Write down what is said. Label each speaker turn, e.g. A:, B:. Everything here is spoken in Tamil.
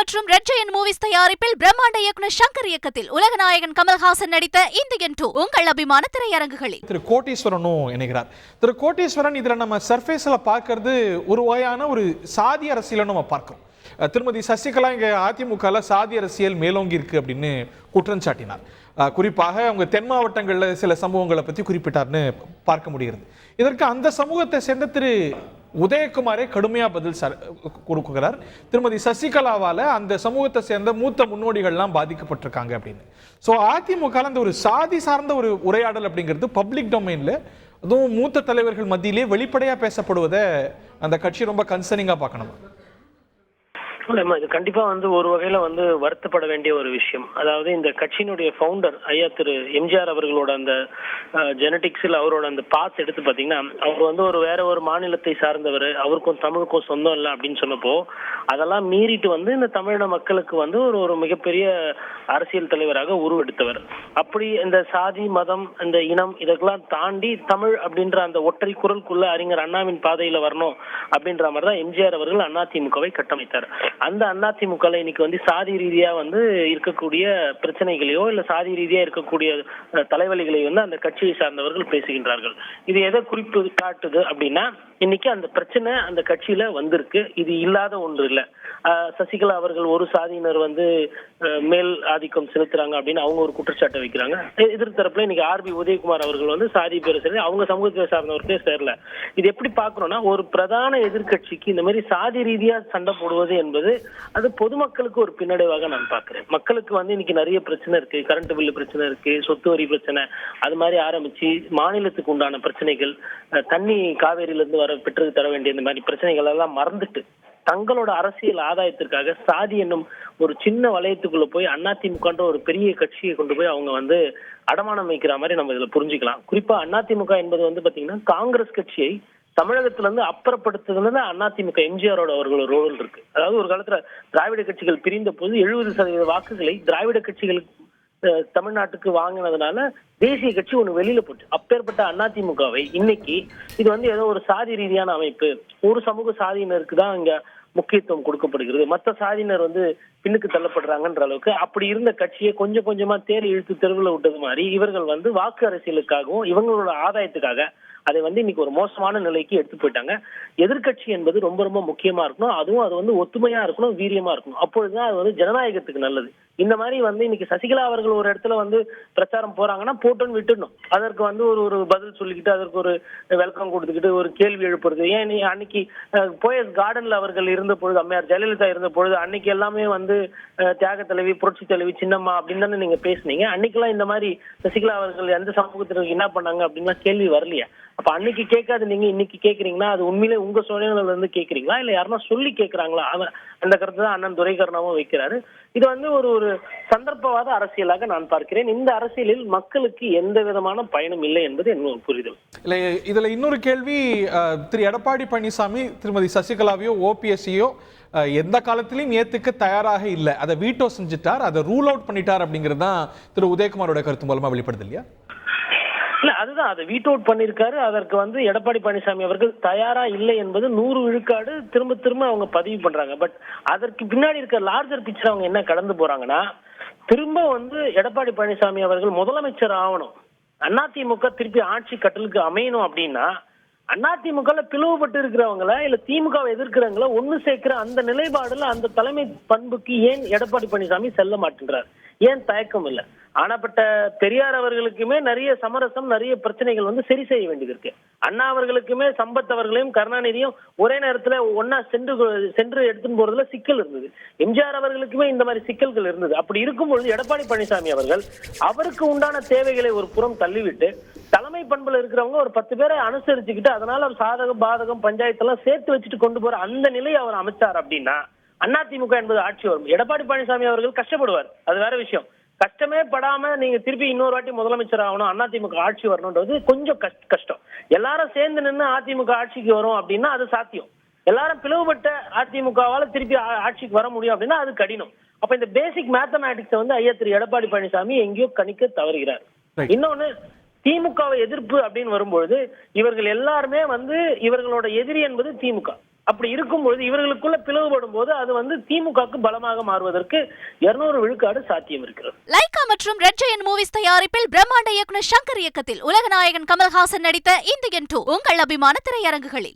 A: மற்றும் ரெட் ஜெயண்ட் மூவிஸ் தயாரிப்பில் பிரம்மாண்ட இயக்குனர் சங்கர் இயக்கத்தில் உலகநாயகன் கமல்ஹாசன் நடித்த இந்தியன் 2 உங்கள் அபிமான திரையரங்குகளில்.
B: திரு கோட்டீஸ்வரனும் இணைகிறார். திரு கோட்டீஸ்வரன், இதுல நம்ம சர்ஃபேஸ்ல பார்க்கறது ஒரு வகையான ஒரு சாதி அரசியலை நம்ம பார்க்கிறோம். திருமதி சசிகலா இங்க அதிமுகல சாதி அரசியல் மேலோங்கி இருக்கு அப்படின்னு குற்றம் சாட்டினார். குறிப்பாக அவங்க தென் மாவட்டங்களில் சில சம்பவங்களை பற்றி குறிப்பிட்டார்னு பார்க்க முடிகிறது. இதற்கு அந்த சமூகத்தை சேர்ந்த திரு உதயகுமாரே கடுமையாக பதில் கொடுக்கிறார். திருமதி சசிகலாவால் அந்த சமூகத்தை சேர்ந்த மூத்த முன்னோடிகள்லாம் பாதிக்கப்பட்டிருக்காங்க அப்படின்னு. ஸோ அதிமுக அந்த ஒரு சாதி சார்ந்த ஒரு உரையாடல் அப்படிங்கிறது பப்ளிக் டொமைனில், அதுவும் மூத்த தலைவர்கள் மத்தியிலே வெளிப்படையாக பேசப்படுவதை அந்த கட்சி ரொம்ப கன்சர்னிங்காக பார்க்கணும்.
C: இது கண்டிப்பா ஒரு வகையில வருத்தப்பட வேண்டிய ஒரு விஷயம். அதாவது இந்த கட்சியினுடைய ஃபவுண்டர் ஐயா திரு எம்ஜிஆர் அவர்களோட அந்த ஜெனடிக்ஸில் அவரோட அந்த பாத் எடுத்து பாத்தீங்கன்னா, அவர் ஒரு வேற ஒரு மாநிலத்தை சார்ந்தவர், அவருக்கும் தமிழுக்கும் சொந்தம் இல்லை அப்படின்னு சொன்னப்போ அதெல்லாம் மீறிட்டு இந்த தமிழின மக்களுக்கு ஒரு மிகப்பெரிய அரசியல் தலைவராக உருவெடுத்தவர். அப்படி இந்த சாதி மதம் இந்த இனம் இதெல்லாம் தாண்டி தமிழ் அப்படின்ற அந்த ஒற்றை குரலுக்குள்ள அறிஞர் அண்ணாவின் பாதையில வரணும் அப்படின்ற மாதிரிதான் எம்ஜிஆர் அவர்கள் அதிமுகவை கட்டமைத்தார். அந்த அதிமுக இன்னைக்கு சாதி ரீதியா இருக்கக்கூடிய பிரச்சனைகளையோ இல்ல சாதி ரீதியா இருக்கக்கூடிய தலைவலிகளையோ அந்த கட்சியை சார்ந்தவர்கள் பேசுகின்றார்கள். இது எதை குறிப்பு காட்டுது அப்படின்னா, இன்னைக்கு அந்த பிரச்சனை அந்த கட்சியில வந்திருக்கு. இது இல்லாத ஒன்று இல்லை. சசிகலா அவர்கள் ஒரு சாதியினர் மேல் ஆதிக்கம் செலுத்துறாங்க அப்படின்னு அவங்க ஒரு குற்றச்சாட்டை வைக்கிறாங்க. எதிர்த்தரப்புல இன்னைக்கு ஆர்பி உதயகுமார் அவர்கள் சாதி பேர் சரி அவங்க சமூகத்தை சார்ந்தவர்களே சேரல. இது எப்படி பாக்குறோம்னா, ஒரு பிரதான எதிர்கட்சிக்கு இந்த மாதிரி சாதி ரீதியா சண்டை போடுவது என்பது அது பொதுமக்களுக்கு ஒரு பின்னடைவாக நான் பாக்குறேன். மக்களுக்கு இன்னைக்கு நிறைய பிரச்சனை இருக்கு. கரண்ட் பில்லு பிரச்சனை இருக்கு, சொத்து வரி பிரச்சனை, அது மாதிரி ஆரம்பிச்சு மாநிலத்துக்கு உண்டான பிரச்சனைகள், தண்ணி காவேரியில இருந்து பெற்று தர வேண்டிய இந்த மாதிரி பிரச்சனைகள் எல்லாம் மறந்துட்டு தங்களோட அரசியல் ஆதாயத்திற்காக சாதி என்னும் ஒரு சின்ன வலயத்துக்குள்ள போய் அதிமுகன்ற ஒரு பெரிய கட்சியை கொண்டு போய் அவங்க அடமானம் வைக்கிற மாதிரி நம்ம இதுல புரிஞ்சுக்கலாம். குறிப்பா அதிமுக என்பது பாத்தீங்கன்னா காங்கிரஸ் கட்சியை தமிழகத்துல அப்புறப்படுத்துறது அதிமுக எம்ஜிஆரோட அவர்களோட ரோல் இருக்கு. அதாவது ஒரு காலத்துல திராவிட கட்சிகள் பிரிந்த போது 70% வாக்குகளை திராவிட கட்சிகளுக்கு தமிழ்நாட்டுக்கு வாங்கினதுனால தேசிய கட்சி ஒண்ணு வெளியில போச்சு. அப்பேற்பட்ட அதிமுகவை இன்னைக்கு இது ஏதோ ஒரு சாதி ரீதியான அமைப்பு, ஒரு சமூக சாதியினருக்கு தான் இங்க முக்கியத்துவம் கொடுக்கப்படுகிறது, மற்ற சாதியினர் பின்னுக்கு தள்ளப்படுறாங்கன்ற அளவுக்கு அப்படி இருந்த கட்சியை கொஞ்சம் கொஞ்சமா தேர் இழுத்து தெருவில் விட்டது மாதிரி இவர்கள் வாக்கு அரசியலுக்காகவும் இவங்களோட ஆதாயத்துக்காக அதை இன்னைக்கு ஒரு மோசமான நிலைக்கு எடுத்து போயிட்டாங்க. எதிர்கட்சி என்பது ரொம்ப ரொம்ப முக்கியமா இருக்கணும். அதுவும் அது ஒத்துமையா இருக்கணும், வீரியமா இருக்கணும். அப்பொழுதுதான் அது ஜனநாயகத்துக்கு நல்லது. இந்த மாதிரி இன்னைக்கு சசிகலா அவர்கள் ஒரு இடத்துல பிரச்சாரம் போறாங்கன்னா போட்டுன்னு விட்டுடணும். அதற்கு ஒரு பதில் சொல்லிக்கிட்டு அதற்கு ஒரு வெல்கம் கொடுத்துக்கிட்டு ஒரு கேள்வி எழுப்புறது. ஏன் நீ அன்னைக்கு போயஸ் கார்டன்ல அவர்கள் இருந்த பொழுது, அம்மையார் ஜெயலலிதா இருந்த பொழுது அன்னைக்கு எல்லாமே தியாக தலைவி, புரட்சி தலைவி, சின்னம்மா அப்படின்னு தானே நீங்க பேசுனீங்க. அன்னைக்கெல்லாம் இந்த மாதிரி சசிகலா அவர்கள் எந்த சமூகத்தினருக்கு என்ன பண்ணாங்க அப்படின்னா கேள்வி வரலையா? அப்ப அன்னைக்கு கேட்காது நீங்க இன்னைக்கு கேக்குறீங்கன்னா அது உண்மையிலே உங்க சூழ்நிலையில கேக்குறீங்களா இல்ல யாருன்னா சொல்லி கேக்குறாங்களா? அந்த கருத்து தான் அண்ணன் துரைக்கருணாவும் வைக்கிறாரு. இது ஒரு சந்தர்ப்பவாத அரசியலாக நான் பார்க்கிறேன். இந்த அரசியலில் மக்களுக்கு எந்த விதமான பயனும் இல்லை என்பது என்னோட புரிதல்.
B: இல்ல, இதுல இன்னொரு கேள்வி, திரு எடப்பாடி பழனிசாமி திருமதி சசிகலாவையோ ஓபிஎஸ்சியோ எந்த காலத்திலையும் ஏத்துக்க தயாராக இல்லை, அதை வீட்டோ செஞ்சுட்டார், அதை ரூல் அவுட் பண்ணிட்டார் அப்படிங்கிறது தான் திரு உதயகுமாரோட கருத்து மூலமா வெளிப்படுது இல்லையா?
C: இல்ல, அதுதான் அதை வீட் அவுட் பண்ணிருக்காரு. அதற்கு எடப்பாடி பழனிசாமி அவர்கள் தயாரா இல்லை என்பது 100 விழுக்காடு திரும்ப திரும்ப அவங்க பதிவு பண்றாங்க. பட் அதற்கு பின்னாடி இருக்க லார்ஜர் பிக்சர் அவங்க என்ன கடந்து போறாங்கன்னா, திரும்ப எடப்பாடி பழனிசாமி அவர்கள் முதலமைச்சர் ஆகணும், அதிமுக திருப்பி ஆட்சி கட்டலுக்கு அமையணும் அப்படின்னா அதிமுக பிளவுபட்டு இருக்கிறவங்கள இல்ல திமுகவை எதிர்க்கிறவங்கள ஒண்ணு சேர்க்கிற அந்த நிலைப்பாடுல அந்த தலைமை பண்புக்கு ஏன் எடப்பாடி பழனிசாமி செல்ல மாட்டேன்றார்? ஏன் தயக்கம் இல்லை? ஆனாப்பட்ட பெரியார் அவர்களுக்குமே நிறைய சமரசம், நிறைய பிரச்சனைகள் சரி செய்ய வேண்டியது இருக்கு. அண்ணா அவர்களுக்குமே சம்பத் அவர்களையும் கருணாநிதியும் ஒரே நேரத்துல ஒன்னா சென்று எடுத்துன்னு போறதுல சிக்கல் இருந்தது. எம்ஜிஆர் அவர்களுக்குமே இந்த மாதிரி சிக்கல்கள் இருந்தது. அப்படி இருக்கும்பொழுது எடப்பாடி பழனிசாமி அவர்கள் அவருக்கு உண்டான தேவைகளை ஒரு புறம் தள்ளிவிட்டு தலைமை பண்புல இருக்கிறவங்க ஒரு 10 பேரை அனுசரிச்சுக்கிட்டு அதனால சாதகம் பாதகம் பஞ்சாயத்தெல்லாம் சேர்த்து வச்சுட்டு கொண்டு போற அந்த நிலையை அவர் அமைச்சார் அப்படின்னா அதிமுக என்பது ஆட்சி வரும். எடப்பாடி பழனிசாமி அவர்கள் கஷ்டப்படுவார், அது வேற விஷயம். கஷ்டமே படாம நீங்க திருப்பி இன்னொரு வாட்டி முதலமைச்சர் ஆகணும், அதிமுக ஆட்சி வரணும்ன்றது கொஞ்சம் கஷ்டம். எல்லாரும் சேர்ந்து நின்று அதிமுக ஆட்சிக்கு வரும் அப்படின்னா அது சாத்தியம். எல்லாரும் பிளவுபட்ட அதிமுகவால திருப்பி ஆட்சிக்கு வர முடியும் அப்படின்னா அது கடினம். அப்ப இந்த பேசிக் மேத்தமேட்டிக்ஸ் ஐயா திரு எடப்பாடி பழனிசாமி எங்கேயோ கணிக்க தவறுகிறார். இன்னொன்னு, திமுகவை எதிர்ப்பு அப்படின்னு வரும்பொழுது இவர்கள் எல்லாருமே இவர்களோட எதிரி என்பது திமுக. அப்படி இருக்கும்பொழுது இவர்களுக்குள்ள பிளவுபடும் போது அது வந்து திமுகவுக்கு பலமாக மாறுவதற்கு 200 விழுக்காடு சாத்தியம் இருக்கிறது.
A: லைகா மற்றும் ரெட் ஜெயண்ட் மூவிஸ் தயாரிப்பில் பிரம்மாண்ட இயக்குனர் சங்கர் இயக்கத்தில் உலகநாயகன் கமல்ஹாசன் நடித்த இந்தியன் 2 உங்கள் அபிமான திரையரங்குகளில்.